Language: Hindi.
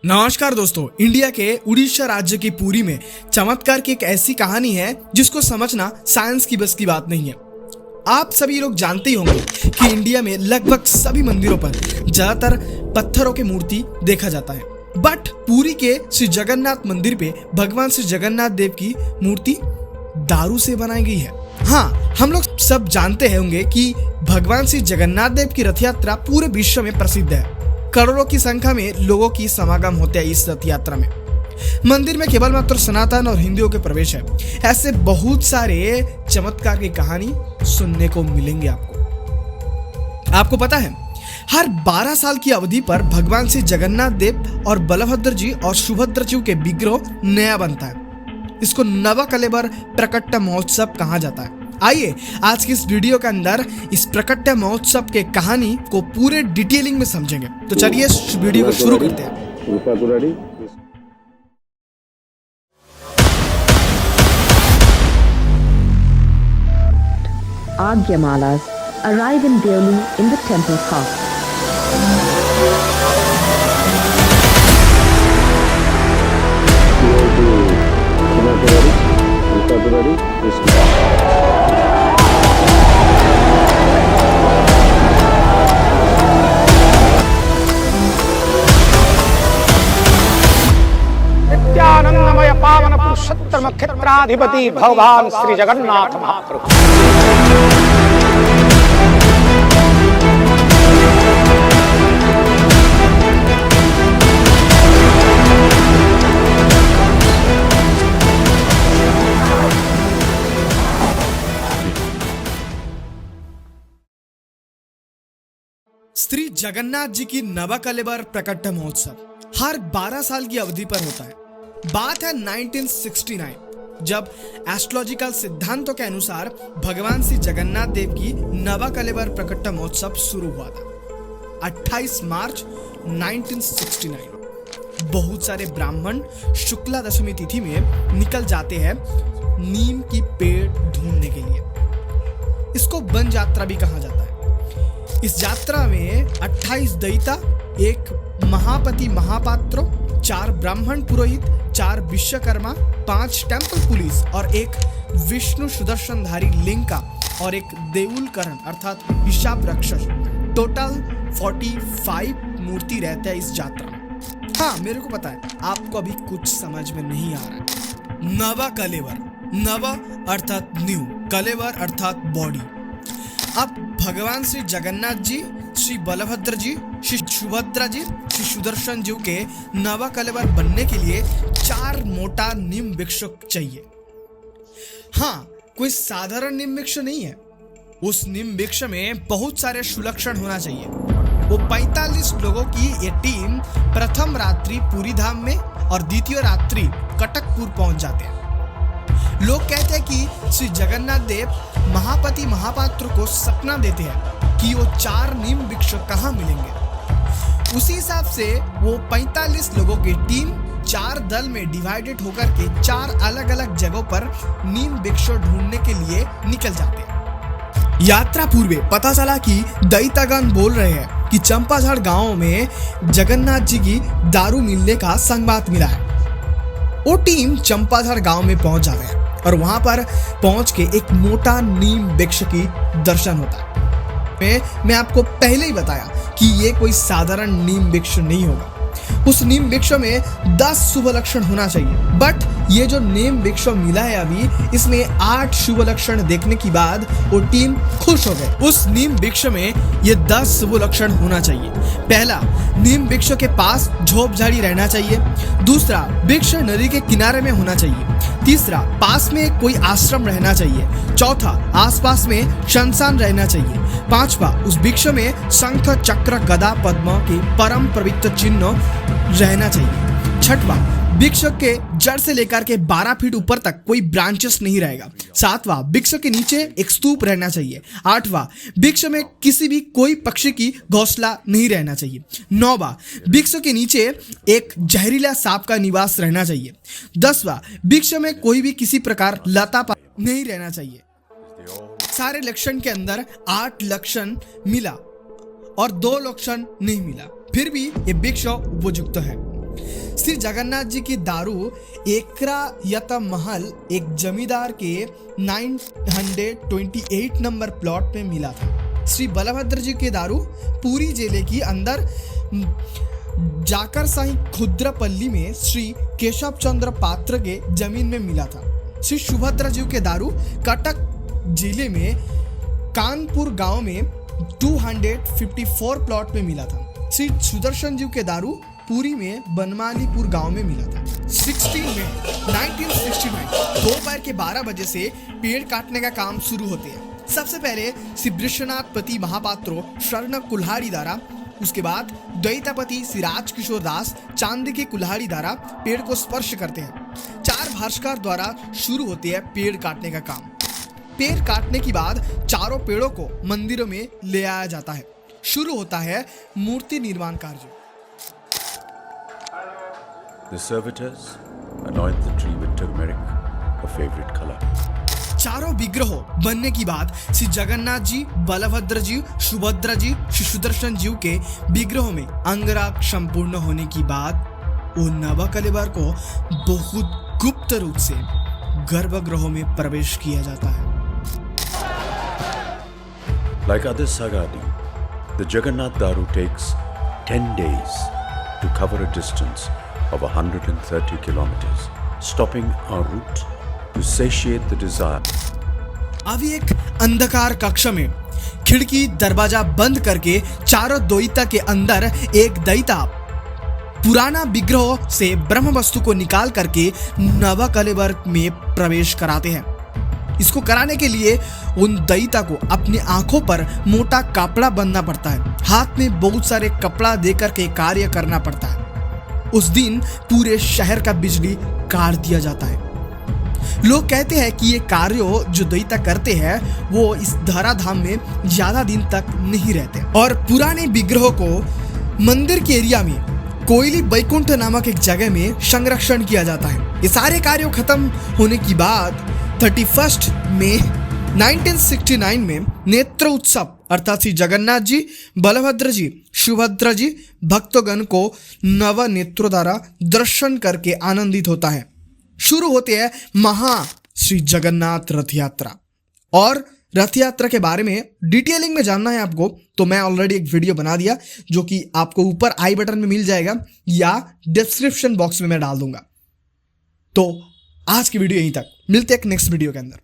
नमस्कार दोस्तों, इंडिया के उड़ीसा राज्य की पुरी में चमत्कार की एक ऐसी कहानी है जिसको समझना साइंस की बस की बात नहीं है। आप सभी लोग जानते ही होंगे कि इंडिया में लगभग सभी मंदिरों पर ज्यादातर पत्थरों की मूर्ति देखा जाता है, बट पुरी के श्री जगन्नाथ मंदिर पे भगवान श्री जगन्नाथ देव की मूर्ति दारू से बनाई गई है। हाँ, हम लोग सब जानते होंगे कि भगवान श्री जगन्नाथ देव की रथ यात्रा पूरे विश्व में प्रसिद्ध है। करोड़ों की संख्या में लोगों की समागम होते हैं इस रथ यात्रा में। मंदिर में केवल मात्र सनातन और हिंदुओं के प्रवेश है। ऐसे बहुत सारे चमत्कार की कहानी सुनने को मिलेंगे आपको पता है, हर 12 साल की अवधि पर भगवान श्री जगन्नाथ देव और बलभद्र जी और सुभद्रा जी के विग्रह नया बनता है। इसको नवकलेबर प्रकट महोत्सव कहा जाता है। आइए आज की इस वीडियो के अंदर इस प्रकट महोत्सव के कहानी को पूरे डिटेलिंग में समझेंगे। तो चलिए इस वीडियो को शुरू करते हैं। Agyamalas arrive in Deoli in the temple court. नित्यानंदमय पावन पुरुषोत्तम क्षेत्राधिपति भगवान श्री जगन्नाथ महाप्रभु। श्री जगन्नाथ जी की नवकलेबर प्रकट महोत्सव हर 12 साल की अवधि पर होता है। बात है 1969, जब एस्ट्रोलॉजिकल सिद्धांतों के अनुसार भगवान श्री जगन्नाथ देव की नवकलेबर प्रकट महोत्सव शुरू हुआ था 28 मार्च 1969। बहुत सारे ब्राह्मण शुक्ला दशमी तिथि में निकल जाते हैं नीम की पेड़ ढूंढने के लिए। इसको वन यात्रा भी कहा जाता है। इस यात्रा में 28 दैत्य, एक महापति महापात्र, 4 ब्राह्मण पुरोहित, 4 विश्वकर्मा, 5 टेम्पल पुलिस और एक विष्णु सुदर्शनधारी लिंग और एक देउल करण अर्थात हिसाब रक्षक, टोटल 45 मूर्ति रहते हैं इस यात्रा में। हाँ, मेरे को पता है आपको अभी कुछ समझ में नहीं आ रहा है। नवकलेबर, नव अर्थात न्यू, कलेवर अर्थात बॉडी। अब भगवान श्री जगन्नाथ जी, श्री बलभद्र जी, श्री सुभद्रा जी, श्री सुदर्शन जी के नवकलेबर बनने के लिए 4 मोटा नीम वृक्ष चाहिए। हाँ, कोई साधारण नीम वृक्ष नहीं है। उस नीम वृक्ष में बहुत सारे सुलक्षण होना चाहिए। वो 45 लोगों की ये टीम प्रथम रात्रि पुरी धाम में और द्वितीय रात्रि कटकपुर पहुंच जाते हैं। लोग कहते हैं कि श्री जगन्नाथ देव महापति महापात्र को सपना देते हैं कि वो 4 नीम वृक्ष कहाँ मिलेंगे। उसी हिसाब से वो 45 लोगों की टीम 4 दल में डिवाइडेड होकर के 4 अलग अलग जगहों पर नीम वृक्ष ढूंढने के लिए निकल जाते हैं। यात्रा पूर्वे पता चला कि दैत्यगण बोल रहे हैं कि चंपाझाड़ गांव में जगन्नाथ जी की दारू मिलने का संवाद मिला है। वो टीम चंपाझाड़ गांव में पहुंच जाते हैं और वहां पर पहुंच के एक मोटा नीम वृक्ष की दर्शन होता है। मैं आपको पहले ही बताया कि ये कोई साधारण नीम वृक्ष नहीं होगा। उस नीम वृक्ष में 10 शुभ लक्षण होना चाहिए, बट ये जो नीम वृक्ष मिला है अभी, इसमें 8 शुभ लक्षण देखने के बाद वो टीम खुश हो गए। उस नीम वृक्ष में ये 10 शुभ लक्षण होना चाहिए। पहला, नीम वृक्ष के पास झोप झाड़ी रहना चाहिए। दूसरा, वृक्ष नदी के किनारे में होना चाहिए। तीसरा, पास में कोई आश्रम रहना चाहिए। चौथा, आसपास में शमशान रहना चाहिए। पांचवा, उस वृक्ष में शंख चक्र गदा पद्म के परम पवित्र चिन्ह रहना चाहिए। छठवां, वृक्ष के जड़ से लेकर के 12 फीट ऊपर तक कोई ब्रांचेस नहीं रहेगा। सातवां, वृक्ष के नीचे एक स्तूप रहना चाहिए। आठवां, वृक्ष में किसी भी कोई पक्षी की घोंसला नहीं रहना चाहिए। नौवां, वृक्ष के नीचे एक जहरीला सांप का निवास रहना चाहिए। 10वां, वृक्ष में कोई भी किसी प्रकार लता नहीं रहना चाहिए। सारे लक्षण के अंदर 8 लक्षण मिला और 2 लक्षण नहीं मिला, फिर भी ये वृक्ष उपयुक्त है। श्री जगन्नाथ जी की दारू एकरा यत महल एक जमींदार के 928 नंबर प्लॉट में मिला था। श्री बलभद्र जी के दारू पूरी जिले की अंदर जाकर साई खुद्रपल्ली में श्री केशव चंद्र पात्र के जमीन में मिला था। श्री सुभद्रा जी के दारू कटक जिले में कानपुर गांव में 254 प्लॉट में मिला था। श्री सुदर्शन जी के दारू पुरी में बनमालीपुर गांव में मिला था। 16 मई 1969 दोपहर के 12 बजे से पेड़ काटने का काम शुरू होते हैं। सबसे पहले श्री विश्वनाथ पति महापात्रो शरण कुल्हाड़ी द्वारा, उसके बाद द्वैतापति श्री राज किशोर दास चांदी के कुल्हाड़ी द्वारा पेड़ को स्पर्श करते हैं। 4 भास्कर द्वारा शुरू होते हैं पेड़ काटने का काम। पेड़ काटने के बाद चारों पेड़ों को मंदिरों में ले आया जाता है। शुरू होता है मूर्ति निर्माण कार्य। The servitors anoint the tree with turmeric, a favorite color. चारों विग्रह बनने की बाद श्री जगन्नाथ जी, बलभद्र जी, सुभद्रा जी, श्री सुदर्शन जी के विग्रहों में अंगराग संपूर्ण होने की बाद वो नवकलेबर को बहुत गुप्त रूप से गर्भगृहों में प्रवेश किया जाता है। Like other sagadi, the Jagannath Daru takes 10 days to cover a distance of 130 kilometers, stopping en route to satiate the desire. अभी एक अंधकार कक्ष में खिड़की दरवाजा बंद करके चारों द्वैता के अंदर एक दैता पुराना विग्रह से ब्रह्म वस्तु को निकाल करके नवकलेबर में प्रवेश कराते हैं। इसको कराने के लिए उन दैता को अपनी आंखों पर मोटा कपड़ा बांधना पड़ता है। हाथ में बहुत सारे कपड़ा देकर के कार्य करना पड़ता है। उस दिन पूरे शहर का बिजली काट दिया जाता है। लोग कहते हैं कि ये कार्य जो दैता करते हैं वो इस धराधाम में ज्यादा दिन तक नहीं रहते और पुराने विग्रहों को मंदिर के एरिया में कोयली बैकुंठ नामक एक जगह में संरक्षण किया जाता है। ये सारे कार्य खत्म होने के बाद 31 मई 1969 में नेत्र उत्सव अर्थात श्री जगन्नाथ जी, बलभद्र जी, सुभद्रा जी भक्तगण को नव नेत्रों द्वारा दर्शन करके आनंदित होता है। शुरू होते हैं महा श्री जगन्नाथ रथ यात्रा। और रथ यात्रा के बारे में डिटेलिंग में जानना है आपको तो मैं ऑलरेडी एक वीडियो बना दिया जो कि आपको ऊपर आई बटन में मिल जाएगा या डिस्क्रिप्शन बॉक्स में मैं डाल दूंगा। तो आज की वीडियो यहीं तक, मिलते हैं नेक्स्ट वीडियो के अंदर।